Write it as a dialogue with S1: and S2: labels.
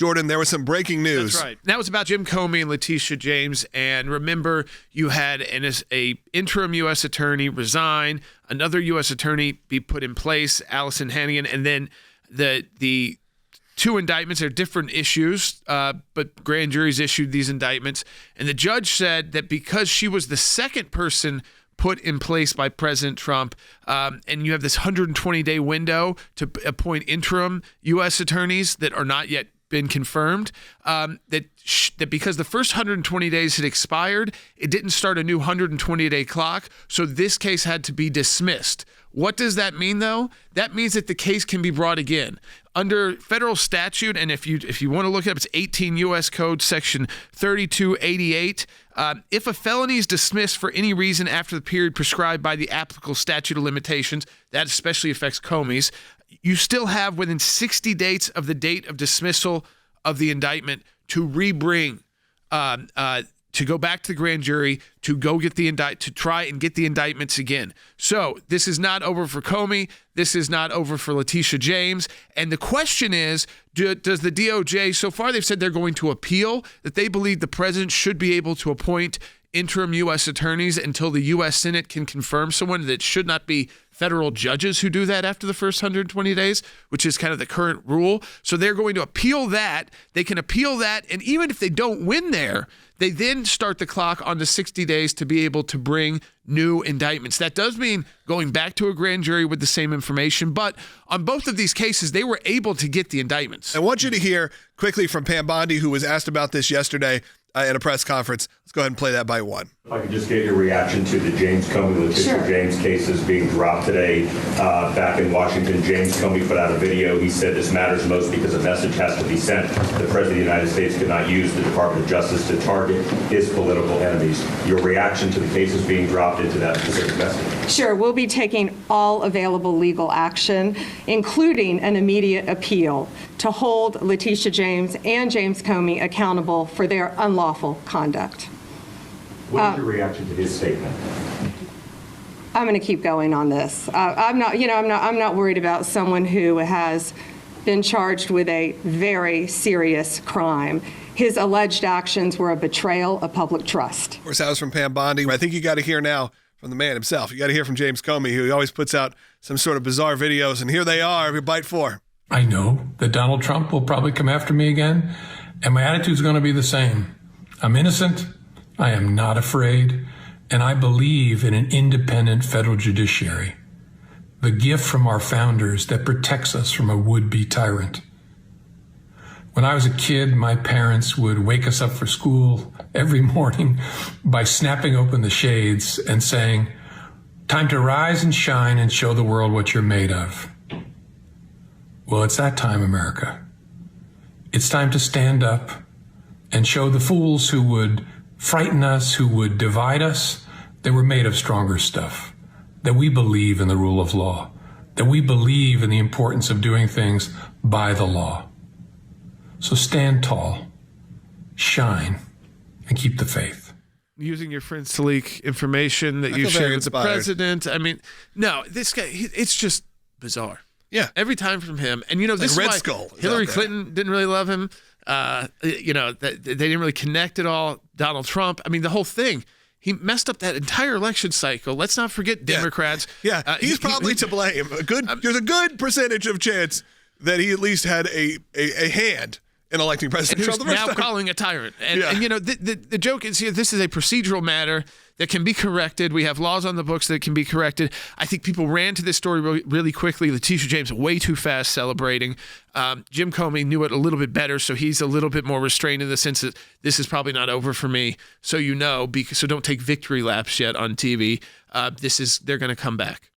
S1: Jordan, there was some breaking news.
S2: That's right. That was about Jim Comey and Letitia James. And remember, you had a interim U.S. attorney resign, another U.S. attorney be put in place, Allison Halligan, and then the two indictments are different issues, but grand juries issued these indictments. And the judge said that because she was the second person put in place by President Trump, and you have this 120-day window to appoint interim U.S. attorneys that are not yet been confirmed, that because the first 120 days had expired, it didn't start a new 120-day clock, so this case had to be dismissed. What does that mean, though? That means that the case can be brought again. Under federal statute, and if you want to look it up, it's 18 U.S. Code Section 3288. If a felony is dismissed for any reason after the period prescribed by the applicable statute of limitations, that especially affects Comey's, you still have within 60 days of the date of dismissal of the indictment to rebring, to go back to the grand jury, to go get to try and get the indictments again. So this is not over for Comey. This is not over for Letitia James. And the question is, does the DOJ, so far they've said they're going to appeal, that they believe the president should be able to appoint interim U.S. attorneys until the U.S. Senate can confirm someone. That should not be federal judges who do that after the first 120 days, which is kind of the current rule. So they're going to appeal that. They can appeal that. And even if they don't win there, they then start the clock on the 60 days to be able to bring new indictments. That does mean going back to a grand jury with the same information. But on both of these cases, they were able to get the indictments.
S1: I want you to hear quickly from Pam Bondi, who was asked about this yesterday at a press conference. Let's go ahead and play that by one.
S3: If I could just get your reaction to the James Comey, Letitia James cases being dropped today. Back in Washington, James Comey put out a video. He said this matters most because a message has to be sent. The President of the United States could not use the Department of Justice to target his political enemies. Your reaction to the cases being dropped into that specific message?
S4: Sure. We'll be taking all available legal action, including an immediate appeal, to hold Letitia James and James Comey accountable for their unlawful conduct.
S3: What is your reaction to his statement?
S4: I'm going to keep going on this. I'm not worried about someone who has been charged with a very serious crime. His alleged actions were a betrayal of public trust.
S1: Of course, that was from Pam Bondi. I think you got to hear now from the man himself. You got to hear from James Comey, who always puts out some sort of bizarre videos. And here they are. Bite 4.
S5: I know that Donald Trump will probably come after me again, and my attitude is going to be the same. I'm innocent. I am not afraid, and I believe in an independent federal judiciary, the gift from our founders that protects us from a would-be tyrant. When I was a kid, my parents would wake us up for school every morning by snapping open the shades and saying, "Time to rise and shine and show the world what you're made of." Well, it's that time, America. It's time to stand up and show the fools who would frighten us, who would divide us, that we're made of stronger stuff, that we believe in the rule of law, that we believe in the importance of doing things by the law. So stand tall, shine, and keep the faith.
S2: Using your friends to leak information that you shared with the president. I mean, no, this guy, it's just bizarre.
S1: Yeah.
S2: Every time from him. And, this
S1: Red
S2: is why
S1: Skull
S2: Hillary Clinton didn't really love him. They didn't really connect at all. Donald Trump. I mean, the whole thing. He messed up that entire election cycle. Let's not forget Democrats.
S1: Yeah, he's probably to blame. There's a good percentage of chance that he at least had a hand in electing President Trump the first time.
S2: Now calling a tyrant. And the joke is here, this is a procedural matter that can be corrected. We have laws on the books that can be corrected. I think people ran to this story really quickly. Letitia James way too fast celebrating. Jim Comey knew it a little bit better, so he's a little bit more restrained in the sense that this is probably not over for me. So so don't take victory laps yet on TV. They're going to come back.